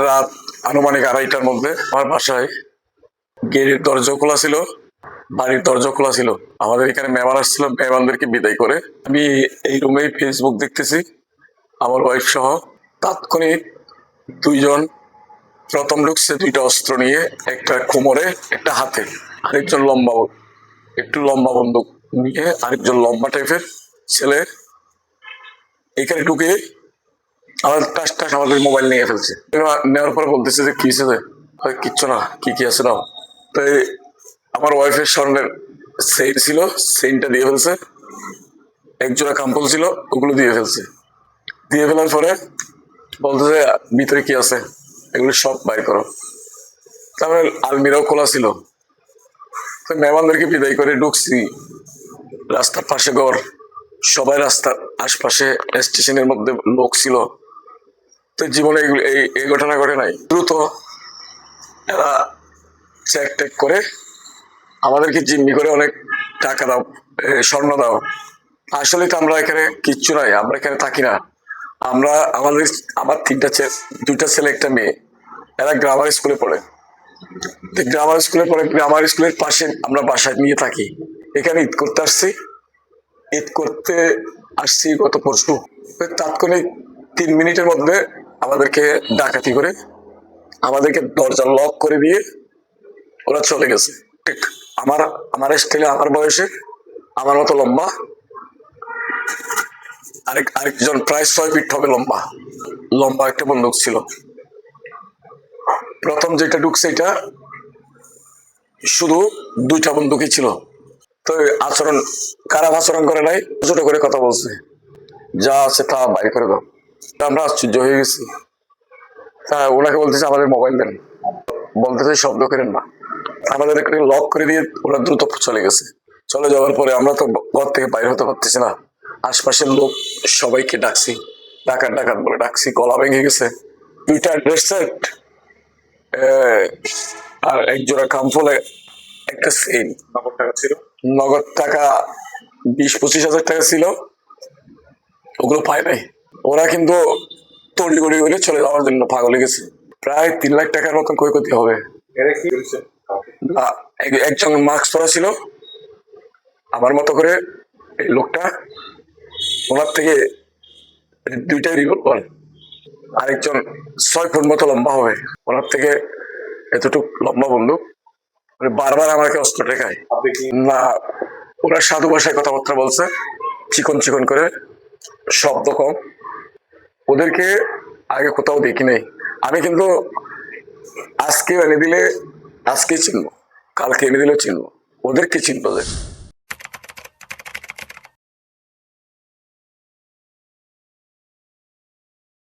রাত আনুমানিক 2:30টার মধ্যে আমার বাসায় গেটের দরজা খোলা ছিল, বাড়ির দরজা খোলা ছিল। আমাদের এখানে মেহমান আসছিল, মেহমানদেরকে বিদায় করে আমি এই রুমেই ফেসবুক দেখতেছি আমার ওয়াইফ সহ। তাৎক্ষণিক দুইজন প্রথম ঢুকছে দুইটা অস্ত্র নিয়ে, একটা কোমরে একটা হাতে, আরেকজন লম্বা একটু লম্বা বন্দুক নিয়ে, আরেকজন লম্বা টাইপের ছেলে এখানে ঢুকে আমাদের টাস টাস আমাদের মোবাইল নিয়ে ফেলছে। নেওয়ার পরে বলতেছে যে কি হয়েছে, কিচ্ছু না, কি কি আছে নাও। তো আমার ওয়াইফের স্বর্ণের চেইন ছিল, চেইনটা দিয়ে ফেলছে, একজোড়া কাম্পল ছিল, ওগুলো দিয়ে ফেলছে। দিয়ে ফেলার পরে বলতেছে ভিতরে কি আছে এগুলো সব বাইর করো। তারপরে আলমিরাও খোলা ছিল। তো মেহমানদেরকে বিদায় করে ঢুকছি, রাস্তার পাশে ঘর, সবাই রাস্তার আশপাশে, স্টেশনের মধ্যে লোক ছিল। তো জীবনে এই ঘটনা ঘটে নাই। দ্রুত এরা চেক টেক করে আমাদেরকে জিম্মি করে অনেক টাকা দাও, স্বর্ণ দাও। আসলে তো আমরা এখানে কিচ্ছু নাই, আমরা এখানে থাকি না। আমরা আমার দুইটা ছেলে একটা মেয়ে, এরা গ্রামার স্কুলে পড়ে। গ্রামার স্কুলে পড়ে, গ্রামার স্কুলের পাশে আমরা বাসায় নিয়ে থাকি। এখানে ঈদ করতে আসছি, ঈদ করতে আসছি গত পরশু। তাৎক্ষণিক 3 মিনিটের মধ্যে আমাদেরকে ডাকাতি করে আমাদেরকে দরজা লক করে দিয়ে ওরা চলে গেছে। ঠিক আমার আমার স্টাইলে, আমার বয়সে, আমার মতো লম্বা আরেকজন প্রায় 6 ফিট হবে লম্বা, লম্বা একটা বন্দুক ছিল। প্রথম যেটা ঢুকছে এটা শুধু দুইটা বন্দুকই ছিল। তো আচরণ খারাপ আচরণ করে নাই, ছোট করে কথা বলছে, যা আছে তা বাইর করে দাও। আমরা আশ্চর্য হয়ে গেছি। তা ওনাকে বলতেছে আমাদের মোবাইল দেন, বলতেছে শব্দ করেন না। আমাদের একটা লক করে দিয়ে ওরা দ্রুত চলে গেছে। চলে যাওয়ার পরে আমরা তো ঘর থেকে বাইরে হতে পারতেছি না। আশপাশের লোক সবাইকে ডাকছি, ডাকাত ডাকাত বলে ডাকছি, গলা ভেঙে গেছে। দুইটা ড্রেস সেট, আর একজোড়া কামফলে, একটা সেম নগদ টাকা ছিল, নগদ টাকা 20-25 হাজার টাকা ছিল, ওগুলো পায় নাই। ওরা কিন্তু তড়িগড়ি করে চলে যাওয়ার জন্য পাগল হয়ে গেছে। প্রায় 3 লাখ টাকার মতন ক্ষয়ক্ষতি হবে। না, একজন মাস্ক পরা ছিল আমার মতো করে, এই লোকটা, ওনার থেকে দুইটাই রিভলভার, আরেকজন 6 ফুট মতো লম্বা হবে, ওনার থেকে এতটুক লম্বা বন্দুক। বারবার আমাকে অস্ত্র টেকায়। না, ওরা সাধু ভাষায় কথাবার্তা বলছে, চিকন চিকন করে, শব্দ কম। ওদেরকে আগে কোথাও দেখি নাই আমি, কিন্তু আজকে এনে দিলে আজকে চিনবো, কালকে এনে দিলেও চিনবো, ওদেরকে চিনবো যে